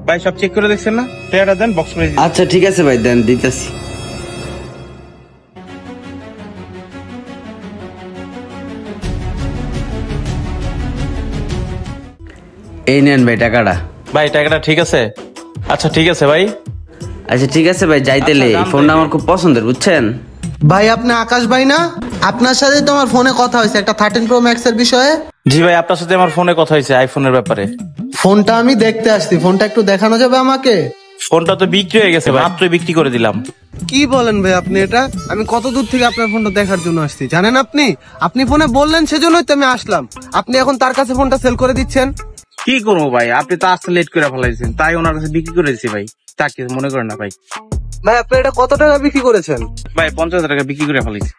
ভাই সব চেক করে দেখছেন না? টাকাটা দেন, বক্স করে দিন। আচ্ছা ঠিক আছে ভাই, দেন, দিতেছি। এই নেন ভাই টাকাটা। ভাই টাকাটা ঠিক আছে? আচ্ছা ঠিক আছে ভাই। আচ্ছা ঠিক আছে ভাই, যাইতেলে। আচ্ছা, ফোনটা আমার খুব পছন্দের, বুঝছেন ভাই আপনি আকাশ ভাই না? আপনার সাথে তো আমার ফোনে কথা হয়েছে একটা 13 Pro Max এর বিষয়ে। জি ভাই, আপনার সাথে আমার ফোনে কথা হয়েছে আইফোনের ব্যাপারে। ফোনটা আমি দেখতে আসছি, ফোনটা একটু দেখানো যাবে আমাকে? ফোনটা তো বিক্রি হয়ে গেছে ভাই, মাত্রই বিক্রি করে দিলাম। কি বলেন ভাই আপনি এটা? আমি কত দূর থেকে আপনার ফোনটা দেখার জন্য আসছি জানেন আপনি? আপনি ফোনে বললেন সেজন্যই তো আমি আসলাম। আপনি এখন তার কাছে ফোনটা সেল করে দিচ্ছেন। কি করবো ভাই, আপনি তো আসতে লেট করে ফেলাইছেন, তাই ওনার কাছে বিক্রি করে দিচ্ছি ভাই। তা কিছু মনে করেন না ভাই। ভাই আপনি এটা কত টাকা বিক্রি করেছেন? ভাই 50,000 টাকা বিক্রি করে ফেলাইছি।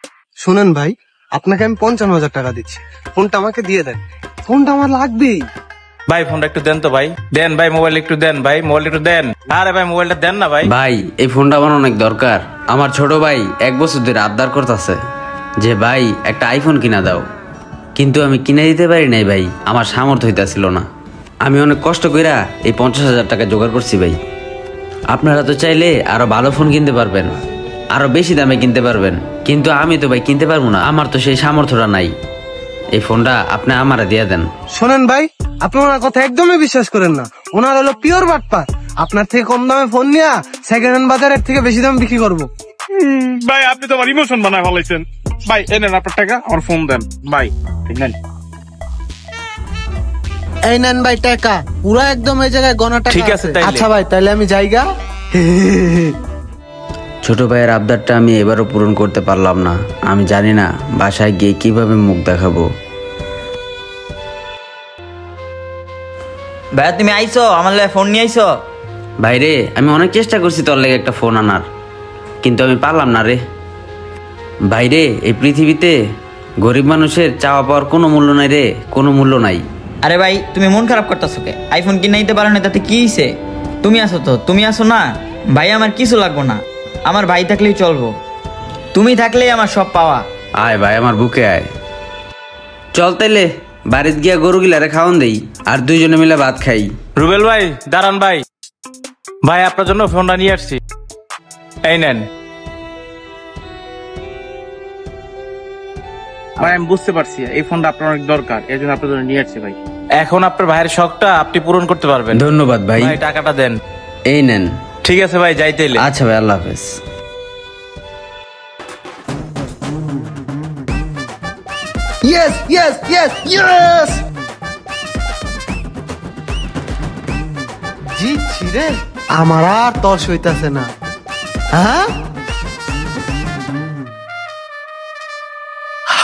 শুনেন ভাই, আপনাকে আমি 55,000 টাকা দিচ্ছি, ফোনটা আমাকে দিয়ে দেন, ফোনটা আমার লাগবেই। ভাই ফোনটা একটু দেন তো ভাই, দেন ভাই, মোবাইল একটু দেন ভাই, মোবাইল একটু দেন। আরে ভাই মোবাইলটা দেন না ভাই। ভাই এই ফোনটা আমার অনেক দরকার। আমার ছোট ভাই 1 বছর ধরে আবদার করতেছে যে ভাই একটা আইফোন কিনা দাও, কিন্তু আমি কিনে দিতে পারি নাই ভাই, আমার সামর্থ্য হইতাছিল না। আমি অনেক কষ্ট কইরা এই 50,000 টাকা জোগাড় করছি ভাই। আপনারা তো চাইলে আরো ভালো ফোন কিনতে পারবেন, আরো বেশি দামে কিনতে পারবেন, কিন্তু আমি তো ভাই কিনতে পারবো না, আমার তো সেই সামর্থ্যটা নাই। এই ফোনটা আপনি আমারে দিয়ে দেন। শোনেন ভাই, আপনি ওনার কথা একদমই বিশ্বাস করেন না, ওনার হলো পিওর বাটপার। আপনার থেকে কম দামে ফোন নিয়ে সেকেন্ড হ্যান্ড বাজারের থেকে বেশি দাম বিক্রি করবো। ভাই আপনি তো আমার ইমোশন বানায় ফেলাইছেন ভাই। এনেন আপনার টাকা, আমার ফোন দেন ভাই। নেন। এই নেন ভাই টাকা, পুরো একদম এই জায়গায় গণা টাকা। ঠিক আছে তাইলে। আচ্ছা ভাই তাহলে আমি যাইগা। ছোট ভাইয়ের আবদারটা আমি এবারও পূরণ করতে পারলাম না। আমি জানি না বাসায় গিয়ে কিভাবে মুখ দেখাবো। ভাইয়া তুমি আইছো, আমার লাগে ফোন নিয়ে আইছো? ভাইরে আমি অনেক চেষ্টা করছি তোর লেগে একটা ফোন আনার, কিন্তু আমি পারলাম না রে। ভাইরে এই পৃথিবীতে গরিব মানুষের চাওয়া পাওয়ার কোনো মূল্য নাই রে, কোনো মূল্য নাই। আরে ভাই তুমি মন খারাপ করতেছো কে? আইফোন কিনে নিতে পারো না তাতে কি হইছে? তুমি আসো তো, তুমি আসো না। ভাই আমার কিছু লাগবো না, আমার ভাই থাকলেই চলবো। তুমি থাকলেই আমার সব পাওয়া। আয় ভাই আমার বুকে আয়। চল তাইলে বাড়িতে গিয়া গরু গিলারে খাওয়ান দেই, আর দুইজনে মিলে ভাত খাই। রুবেল ভাই দাঁড়ান ভাই, ভাই আপনার জন্য ফোনটা নিয়ে আসছি, এই নেন। ভাই আমি বুঝতে পারছি এই ফোনটা আপনার অনেক দরকার, এই জন্য আপনার জন্য নিয়ে আসছি ভাই। এখন আপনার ভাইয়ের শখটা আপনি পূরণ করতে পারবেন। ধন্যবাদ ভাই। ভাই টাকাটা দেন। এই নেন। ঠিক আছে ভাই, যাইতেইলে। আচ্ছা ভাই, আল্লাহ হাফেজ। ইয়েস ইয়েস ইয়েস ইয়েস, জিতছি রে, আমার আর তর্স হইতাছে না। হ্যাঁ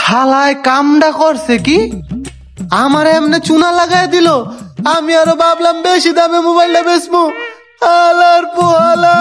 হালায় কামডা করছে কি, আমার এমনি চুনা লাগাই দিল। আমি আরো ভাবলাম বেশি দামে মোবাইলটা বেচবো। হালার পোহালা।